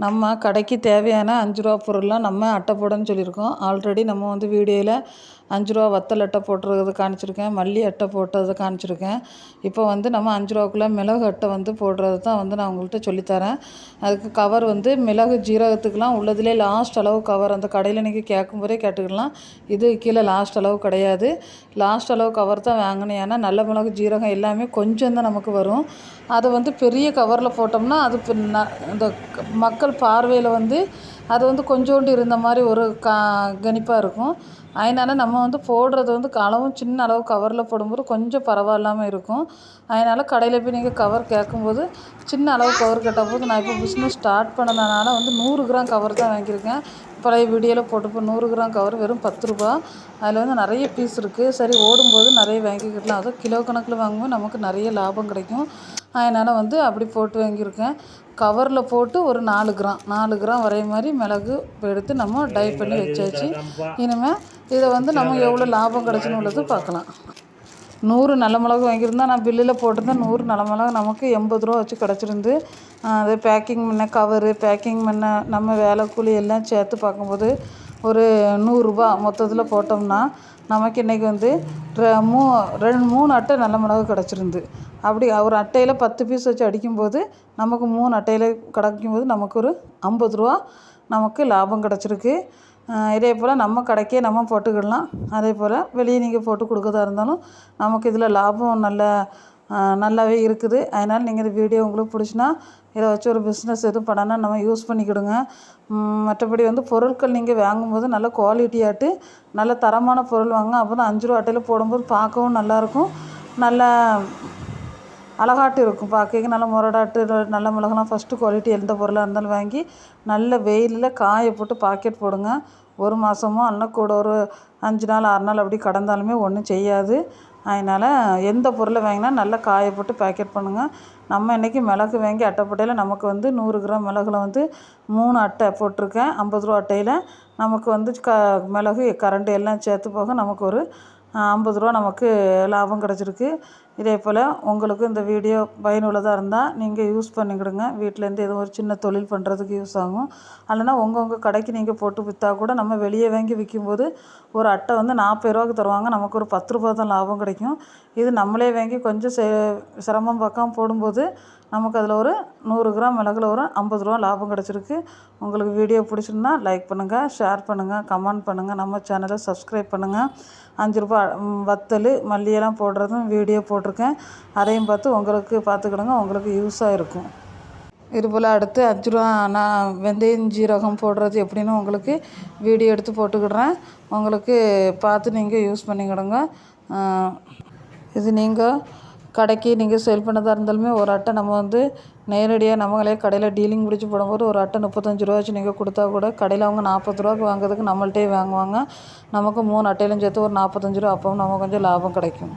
நம்ம கடைக்கு தேவையான 5 ரூபா பொருள்லாம் நம்ம அட்டை போடன்னு சொல்லியிருக்கோம். ஆல்ரெடி நம்ம வந்து வீடியோவில் 5 ரூபா வத்தல் அட்டை போட்டுறது காமிச்சிருக்கேன், மல்லி அட்டை போட்டது காமிச்சிருக்கேன். இப்போ வந்து நம்ம 5 ரூபாக்குள்ள மிளகு அட்டை வந்து போடுறது தான் வந்து நான் உங்கள்கிட்ட சொல்லித்தரேன். அதுக்கு கவர் வந்து மிளகு ஜீரகத்துக்கெலாம் உள்ளதுலேயே லாஸ்ட் அளவு கவர் அந்த கடையில் நீங்கள் கேட்கும்போதே கேட்டுக்கலாம். இது கீழே லாஸ்ட் அளவு கிடையாது, லாஸ்ட் அளவு கவர் தான் வாங்கணும். ஏன்னா நல்ல மிளகு ஜீரகம் எல்லாமே கொஞ்சம் தான் நமக்கு வரும். அதை வந்து பெரிய கவரில் போட்டோம்னா அது இந்த மக்கள் பார்வையில் வந்து அது வந்து கொஞ்சோண்டு இருந்த மாதிரி ஒரு கணிப்பாக இருக்கும். அதனால் நம்ம வந்து போடுறது வந்து அளவும் சின்ன அளவு கவரில் போடும்போது கொஞ்சம் பரவாயில்லாமல் இருக்கும். அதனால் கடையில் போய் நீங்கள் கவர் கேட்கும்போது சின்ன அளவு கவர் கேட்டால் போது. நான் இப்போ பிஸ்னஸ் ஸ்டார்ட் பண்ணதுனால வந்து 100 கிராம் கவர் தான் வாங்கியிருக்கேன். பழைய வீடியோவில் போட்டுப்போம் 100 கிராம் கவர் வெறும் 10 ரூபா. அதில் வந்து நிறைய பீஸ் இருக்குது. சரி ஓடும்போது நிறைய வாங்கிக்கிடலாம், அதுவும் கிலோ கணக்கில் வாங்கும்போது நமக்கு நிறைய லாபம் கிடைக்கும். அதனால் வந்து அப்படி போட்டு வாங்கியிருக்கேன். கவரில் போட்டு ஒரு 4 கிராம் வரைய மாதிரி மிளகு எடுத்து நம்ம டை பண்ணி வச்சாச்சு. இனிமேல் இதை வந்து நம்ம எவ்வளோ லாபம் கிடச்சுன்னு உள்ளது பார்க்கலாம். 100 நல்ல மிளகு வாங்கியிருந்தா நான் பில்லில் போட்டிருந்தேன். 100 நல்ல மிளகு நமக்கு 80 ரூபா வச்சு கிடச்சிருந்து. அது பேக்கிங் பண்ண கவரு, பேக்கிங் பண்ண நம்ம வேலை கூலி எல்லாம் சேர்த்து பார்க்கும்போது ஒரு 100 ரூபா மொத்தத்தில் போட்டோம்னா நமக்கு இன்றைக்கி வந்து 3 அட்டை நல்ல மிளகு கிடச்சிருந்து. அப்படி ஒரு அட்டையில் 10 பீஸ் வச்சு அடிக்கும்போது நமக்கு 3 அட்டையில் கிடைக்கும்போது நமக்கு ஒரு 50 ரூபா நமக்கு லாபம் கிடச்சிருக்கு. இதே போல் நம்ம கடைக்கே நம்ம போட்டுக்கிடலாம். அதே போல் வெளியே நீங்கள் போட்டு கொடுக்கறதா இருந்தாலும் நமக்கு இதில் லாபம் நல்லாவே இருக்குது. அதனால் நீங்கள் இந்த வீடியோ உங்களுக்கு பிடிச்சினா இதை வச்சு ஒரு பிஸ்னஸ் எதுவும் பண்ணனா நம்ம யூஸ் பண்ணிக்கிடுங்க. மற்றபடி வந்து பொருட்கள் நீங்கள் வாங்கும்போது நல்ல குவாலிட்டியாட்டு நல்ல தரமான பொருள் வாங்க. அப்போ தான் 5 ரூபா அட்டையில் போடும்போது பார்க்கவும் நல்லாயிருக்கும், நல்லா அழகாட்டு இருக்கும். பார்க்க நல்ல முரடாட்டு நல்ல மிளகுலாம் ஃபஸ்ட்டு குவாலிட்டி எந்த பொருளாக இருந்தாலும் வாங்கி நல்ல வெயிலில் காய போட்டு பாக்கெட் போடுங்க. 1 மாதமோ இல்லைனா கூட ஒரு 5 நாள் 6 நாள் அப்படி கடந்தாலுமே ஒன்றும் செய்யாது. அதனால் எந்த பொருளை வாங்கினா நல்லா காய போட்டு பேக்கெட் பண்ணுங்கள். நம்ம இன்றைக்கி மிளகு வாங்கி அட்டை போட்டையில் நமக்கு வந்து 100 கிராம் மிளகுல வந்து 3 அட்டை போட்டிருக்கேன். 50 ரூபா அட்டையில் நமக்கு வந்து மிளகு கரண்டு எல்லாம் சேர்த்து போக நமக்கு ஒரு 50 ரூபா நமக்கு லாபம் கிடச்சிருக்கு. இதே போல் உங்களுக்கு இந்த வீடியோ பயனுள்ளதாக இருந்தால் நீங்கள் யூஸ் பண்ணிக்கிடுங்க. வீட்டிலேருந்து ஏதோ ஒரு சின்ன தொழில் பண்ணுறதுக்கு யூஸ் ஆகும். இல்லைனா உங்கள் கடைக்கு நீங்கள் போட்டு விற்றா கூட நம்ம வெளியே வாங்கி விற்கும்போது ஒரு அட்டை வந்து 40 ரூபாய்க்கு தருவாங்க. நமக்கு ஒரு 10 ரூபா தான் லாபம் கிடைக்கும். இது நம்மளே வாங்கி கொஞ்சம் சிரமம் பார்க்காம போடும்போது நமக்கு அதில் ஒரு 100 கிராம் மிளகுல ஒரு 50 ரூபா லாபம் கிடச்சிருக்கு. உங்களுக்கு வீடியோ பிடிச்சிருந்தா லைக் பண்ணுங்கள், ஷேர் பண்ணுங்கள், கமெண்ட் பண்ணுங்கள், நம்ம சேனலை சப்ஸ்கிரைப் பண்ணுங்கள். 5 ரூபா வத்தல் மல்லியெல்லாம் போடுறதும் வீடியோ போட்டிருக்கேன். அதையும் பார்த்து உங்களுக்கு பார்த்துக்கிடுங்க, உங்களுக்கு யூஸாக இருக்கும். இதுபோல் அடுத்து 5 ரூபா நான் வெந்தயம் ஜீரகம் போடுறது எப்படின்னு உங்களுக்கு வீடியோ எடுத்து போட்டுக்கிடுறேன். உங்களுக்கு பார்த்து நீங்கள் யூஸ் பண்ணிக்கிடுங்க. இது நீங்கள் கடைக்கு நீங்கள் சேல் பண்ணதாக இருந்தாலுமே ஒரு அட்டை நம்ம வந்து நேரடியாக நம்மளே கடையில் டீலிங் முடிச்சு போடும்போது ஒரு அட்டை 35 ரூபா வச்சு நீங்கள் கொடுத்தா கூட கடையில் அவங்க 40 ரூபாய்க்கு வாங்குறதுக்கு நம்மள்ட்டே வாங்குவாங்க. நமக்கு 3 அட்டையிலும் சேர்த்து ஒரு 45 ரூபா, அப்பவும் நமக்கு கொஞ்சம் லாபம் கிடைக்கும்.